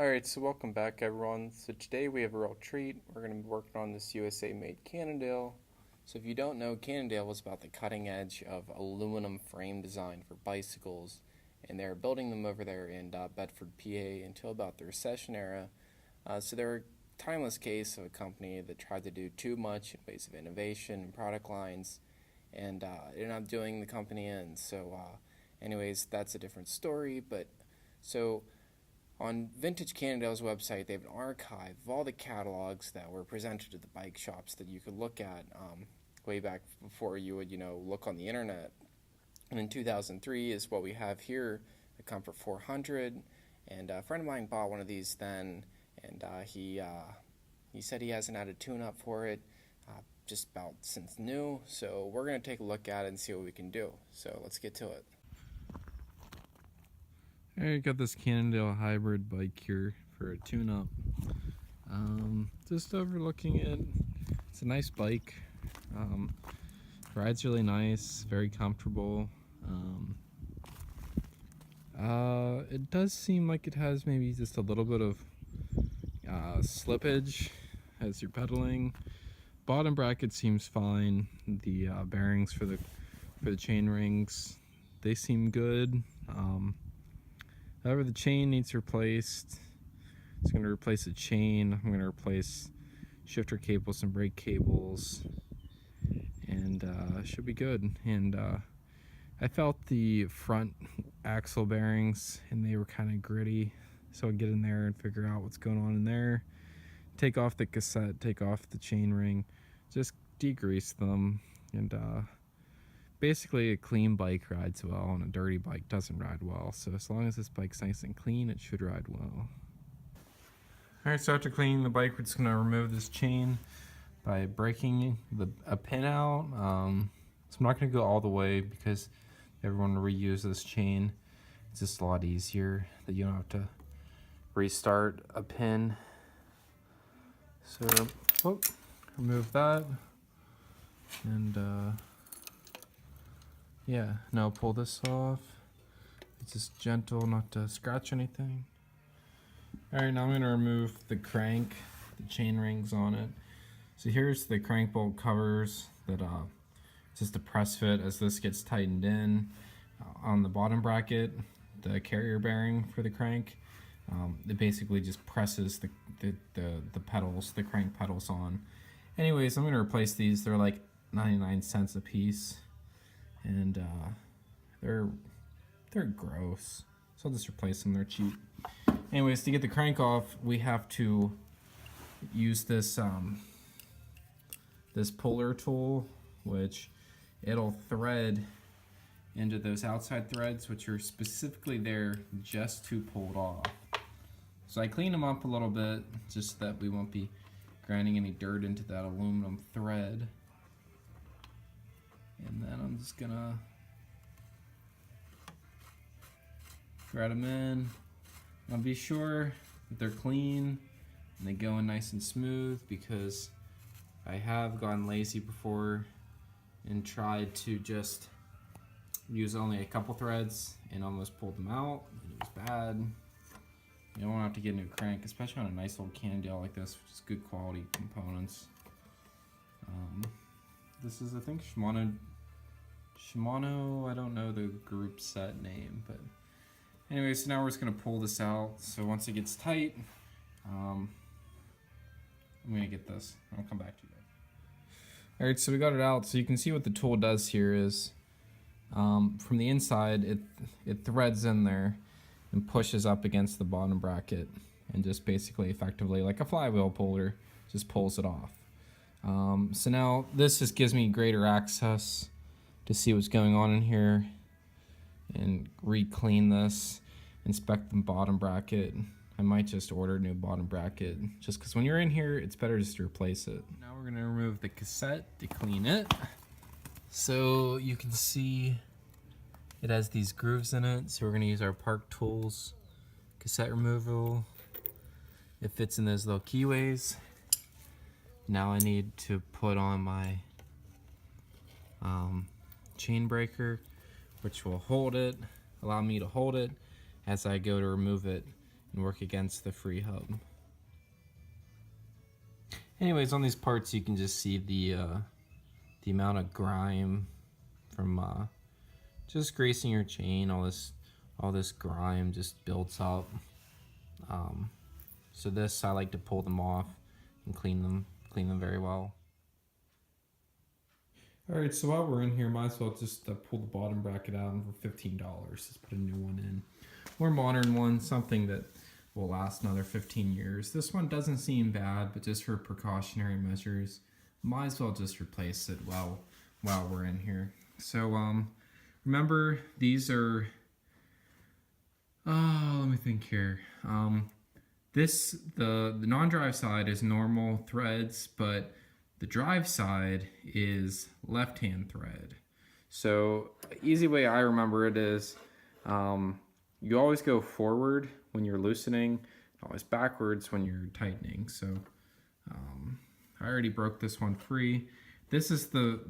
Alright, so welcome back everyone. So today we have a real treat. We're going to be working on this USA made Cannondale. So if you don't know, Cannondale was about the cutting edge of aluminum frame design for bicycles, and they were building them over there in Bedford, PA until about the recession era. So they're a timeless case of a company that tried to do too much in ways of innovation and product lines, and ended up doing the company in. So anyways, that's a different story, but so on Vintage Cannondale's website, they have an archive of all the catalogs that were presented to the bike shops that you could look at way back before you would, look on the internet. And in 2003 is what we have here, the Comfort 400. And a friend of mine bought one of these then, and he said he hasn't had a tune-up for it just about since new. So we're going to take a look at it and see what we can do. So let's get to it. I got this Cannondale hybrid bike here for a tune-up. Just overlooking it. It's a nice bike. Rides really nice, very comfortable. It does seem like it has maybe just a little bit of slippage as you're pedaling. Bottom bracket seems fine. The bearings for the chain rings, they seem good. However, the chain needs replaced. It's going to replace the chain. I'm going to replace shifter cables and brake cables, and should be good. And I felt the front axle bearings, and they were kind of gritty, so I'd get in there and figure out what's going on in there. Take off the cassette, take off the chain ring, just degrease them, and basically, a clean bike rides well, and a dirty bike doesn't ride well. So as long as this bike's nice and clean, it should ride well. Alright, so after cleaning the bike, we're just going to remove this chain by breaking a pin out. So I'm not going to go all the way because everyone will reuse this chain. It's just a lot easier that you don't have to restart a pin. So, remove that. And yeah, now pull this off. It's just gentle, not to scratch anything. Alright, now I'm going to remove the crank, the chain rings on it. So here's the crank bolt covers that just a press fit as this gets tightened in. On the bottom bracket, the carrier bearing for the crank, it basically just presses the pedals, the crank pedals on. Anyways, I'm going to replace these. They're like 99 cents a piece. And they're gross, so I'll just replace them. They're cheap. Anyways, to get the crank off, we have to use this this puller tool, which it'll thread into those outside threads, which are specifically there just to pull it off. So I clean them up a little bit just so that we won't be grinding any dirt into that aluminum thread. And then I'm just gonna thread them in. Now be sure that they're clean and they go in nice and smooth, because I have gone lazy before and tried to just use only a couple threads and almost pulled them out, and it was bad. You don't want to have to get a new crank, especially on a nice old Cannondale like this, which is good quality components. This is, I think, Shimano, I don't know the group set name, but anyway, so now we're just going to pull this out. So once it gets tight, I'm going to get this. I'll come back to you guys. Alright, so we got it out. So you can see what the tool does here is, from the inside, it threads in there and pushes up against the bottom bracket, and just basically effectively, like a flywheel puller, just pulls it off. So now this just gives me greater access to see what's going on in here and re-clean this, inspect the bottom bracket. I might just order a new bottom bracket, just because when you're in here, it's better just to replace it. Now we're gonna remove the cassette to clean it. So you can see it has these grooves in it, so we're gonna use our Park Tools cassette removal. It fits in those little keyways. Now I need to put on my chain breaker, which will hold it, allow me to hold it as I go to remove it and work against the free hub. Anyways, on these parts you can just see the amount of grime from just greasing your chain. All this grime just builds up. So this, I like to pull them off and clean them very well. Alright, so while we're in here, might as well just pull the bottom bracket out, and for $15, just put a new one in. More modern one, something that will last another 15 years. This one doesn't seem bad, but just for precautionary measures, might as well just replace it while we're in here. So remember, these are, let me think here. The non-drive side is normal threads, but the drive side is left-hand thread. So easy way I remember it is you always go forward when you're loosening, always backwards when you're tightening. So I already broke this one free. This is the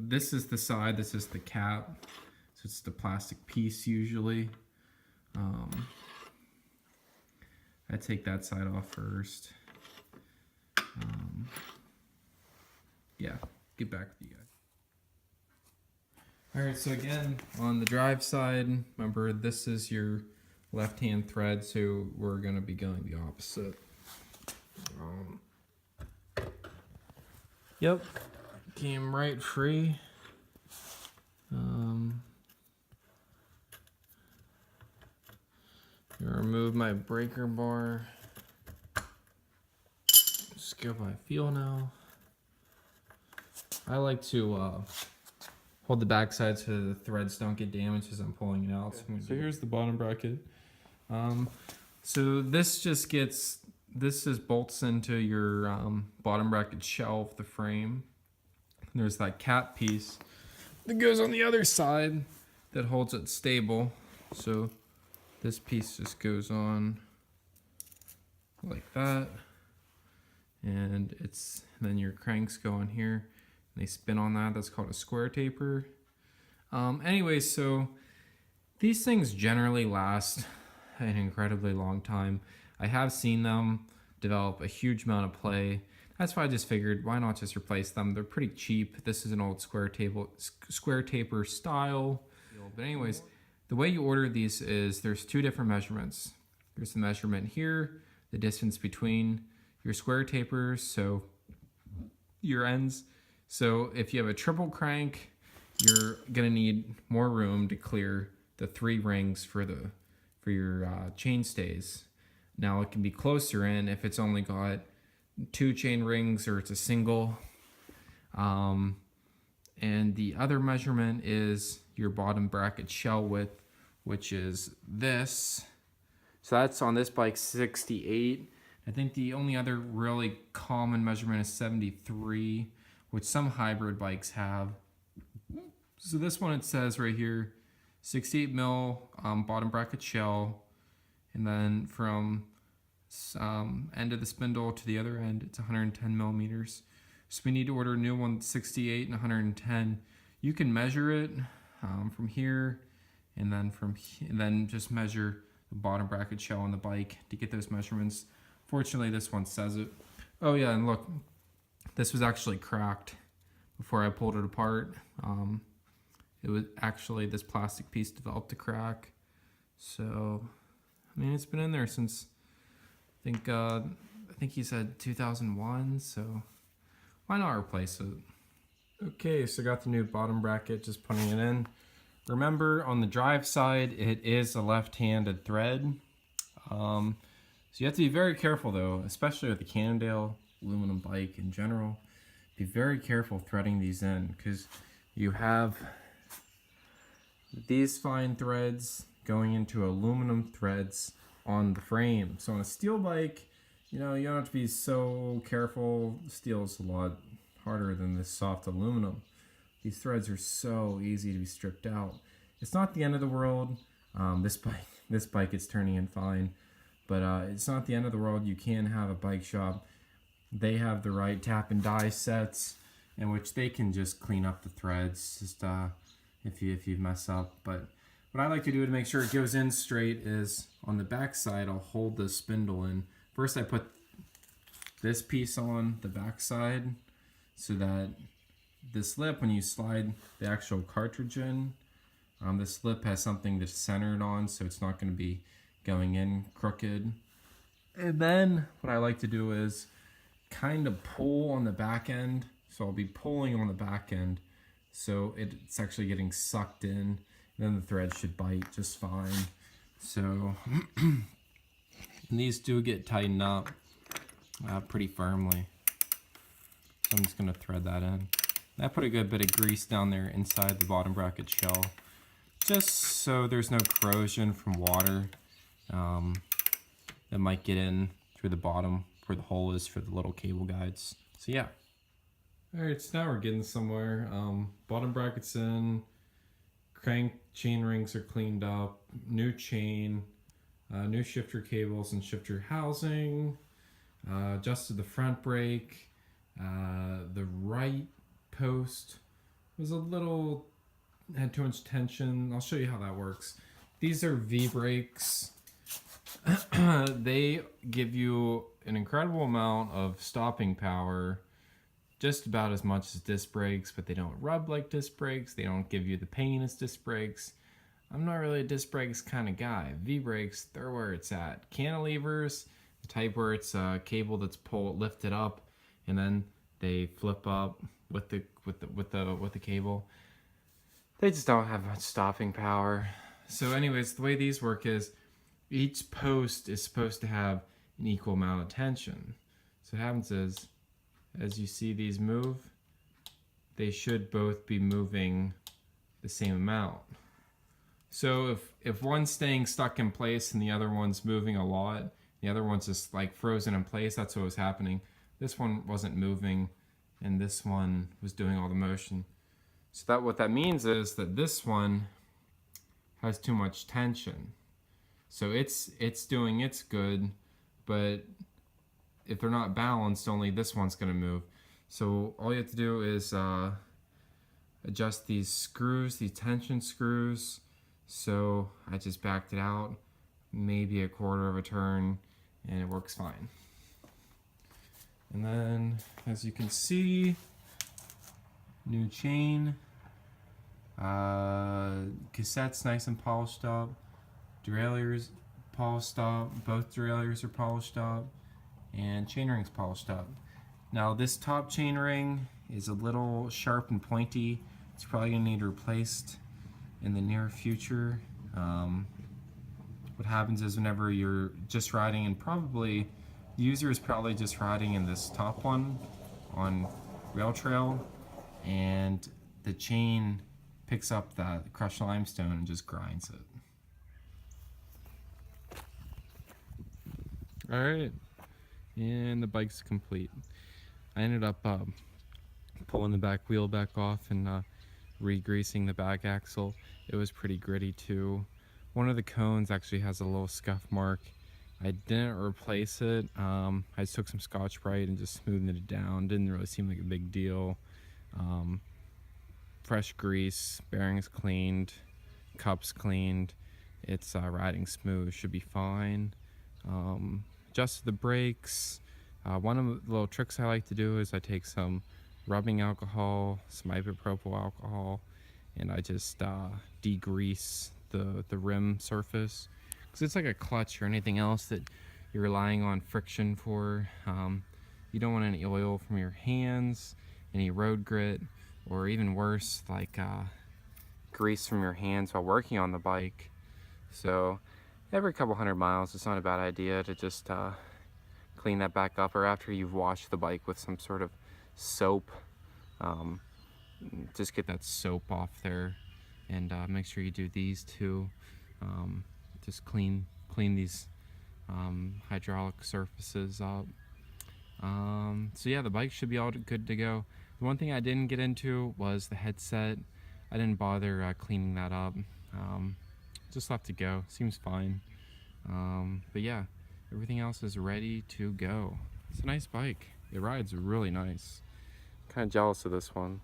side, this is the cap. So it's the plastic piece usually. I take that side off first. Yeah, get back with you guys. All right, so again, on the drive side, remember this is your left-hand thread, so we're gonna be going the opposite. Yep, came right free. Remove my breaker bar. Just go by feel now. I like to hold the back side so the threads don't get damaged as I'm pulling it out. Okay. So here's the bottom bracket. So this just bolts into your bottom bracket shelf, the frame. And there's that cap piece that goes on the other side that holds it stable. So this piece just goes on like that, and then your cranks go on here. They spin on that. That's called a square taper. Anyway, so these things generally last an incredibly long time. I have seen them develop a huge amount of play. That's why I just figured, why not just replace them? They're pretty cheap. This is an old square taper style. But anyways, the way you order these is there's two different measurements. There's the measurement here, the distance between your square tapers, so your ends. So if you have a triple crank, you're gonna need more room to clear the 3 rings for your chain stays. Now it can be closer in if it's only got 2 chain rings or it's a single. And the other measurement is your bottom bracket shell width, which is this. So that's on this bike 68. I think the only other really common measurement is 73, which some hybrid bikes have. So this one, it says right here, 68 mil bottom bracket shell, and then from end of the spindle to the other end, it's 110 millimeters. So we need to order a new one, 68 and 110. You can measure it from here, and then just measure the bottom bracket shell on the bike to get those measurements. Fortunately, this one says it. Oh yeah, and look, this was actually cracked before I pulled it apart. It was actually, this plastic piece developed a crack. So, I mean, it's been in there since, I think he said 2001, so why not replace it? Okay, so got the new bottom bracket, just putting it in. Remember, on the drive side, it is a left-handed thread. So you have to be very careful though, especially with the Cannondale aluminum bike in general. Be very careful threading these in, because you have these fine threads going into aluminum threads on the frame. So on a steel bike, you don't have to be so careful. Steel is a lot harder than this soft aluminum. These threads are so easy to be stripped out. It's not the end of the world. This bike is turning in fine, but it's not the end of the world. You can have a bike shop. They have the right tap and die sets in which they can just clean up the threads, just if you mess up. But what I like to do to make sure it goes in straight is on the back side, I'll hold the spindle in. First I put this piece on the back side so that this lip, when you slide the actual cartridge in, this lip has something to center it on, so it's not going to be going in crooked. And then what I like to do is kind of pull on the back end. So I'll be pulling on the back end so it's actually getting sucked in. And then the thread should bite just fine. So these do get tightened up pretty firmly. So I'm just going to thread that in. And I put a good bit of grease down there inside the bottom bracket shell, just so there's no corrosion from water that might get in through the bottom where the hole is for the little cable guides. So yeah. Alright, so now we're getting somewhere. Bottom bracket's in, crank chain rings are cleaned up, new chain, new shifter cables and shifter housing, adjusted the front brake, the right post was had too much tension. I'll show you how that works. These are V-brakes. They give you an incredible amount of stopping power, just about as much as disc brakes, but they don't rub like disc brakes. They don't give you the pain as disc brakes. I'm not really a disc brakes kind of guy. V-brakes, they're where it's at. Cantilevers, the type where it's a cable that's lifted up, and then they flip up with the cable. They just don't have much stopping power. So anyways, the way these work is each post is supposed to have an equal amount of tension. So what happens is, as you see these move, they should both be moving the same amount. So if one's staying stuck in place and the other one's moving a lot, the other one's just like frozen in place, that's what was happening. This one wasn't moving and this one was doing all the motion. So what that means is that this one has too much tension. So it's doing its good, but if they're not balanced, only this one's going to move. So all you have to do is adjust these screws, these tension screws. So I just backed it out, maybe a quarter of a turn, and it works fine. And then, as you can see, new chain. Cassette's nice and polished up. Derailleurs polished up. Both derailleurs are polished up. And chainring's polished up. Now this top chainring is a little sharp and pointy. It's probably going to need replaced in the near future. What happens is whenever you're just riding, and probably the user is probably just riding in this top one on rail trail, and the chain picks up that crushed limestone and just grinds it. Alright, and the bike's complete. I ended up pulling the back wheel back off and re-greasing the back axle. It was pretty gritty too. One of the cones actually has a little scuff mark. I didn't replace it. I just took some Scotch-Brite and just smoothed it down. Didn't really seem like a big deal. Fresh grease, bearings cleaned, cups cleaned. It's riding smooth, should be fine. Adjusted the brakes. One of the little tricks I like to do is I take some rubbing alcohol, some isopropyl alcohol, and I just degrease the rim surface, because it's like a clutch or anything else that you're relying on friction for. You don't want any oil from your hands, any road grit, or even worse, like grease from your hands while working on the bike. So every couple 100 miles, it's not a bad idea to just clean that back up, or after you've washed the bike with some sort of soap, just get that soap off there, and make sure you do these too. Just clean these hydraulic surfaces up. So yeah, the bike should be all good to go. The one thing I didn't get into was the headset. I didn't bother cleaning that up. Just left it go. Seems fine. But yeah, everything else is ready to go. It's a nice bike. It rides really nice. Kind of jealous of this one.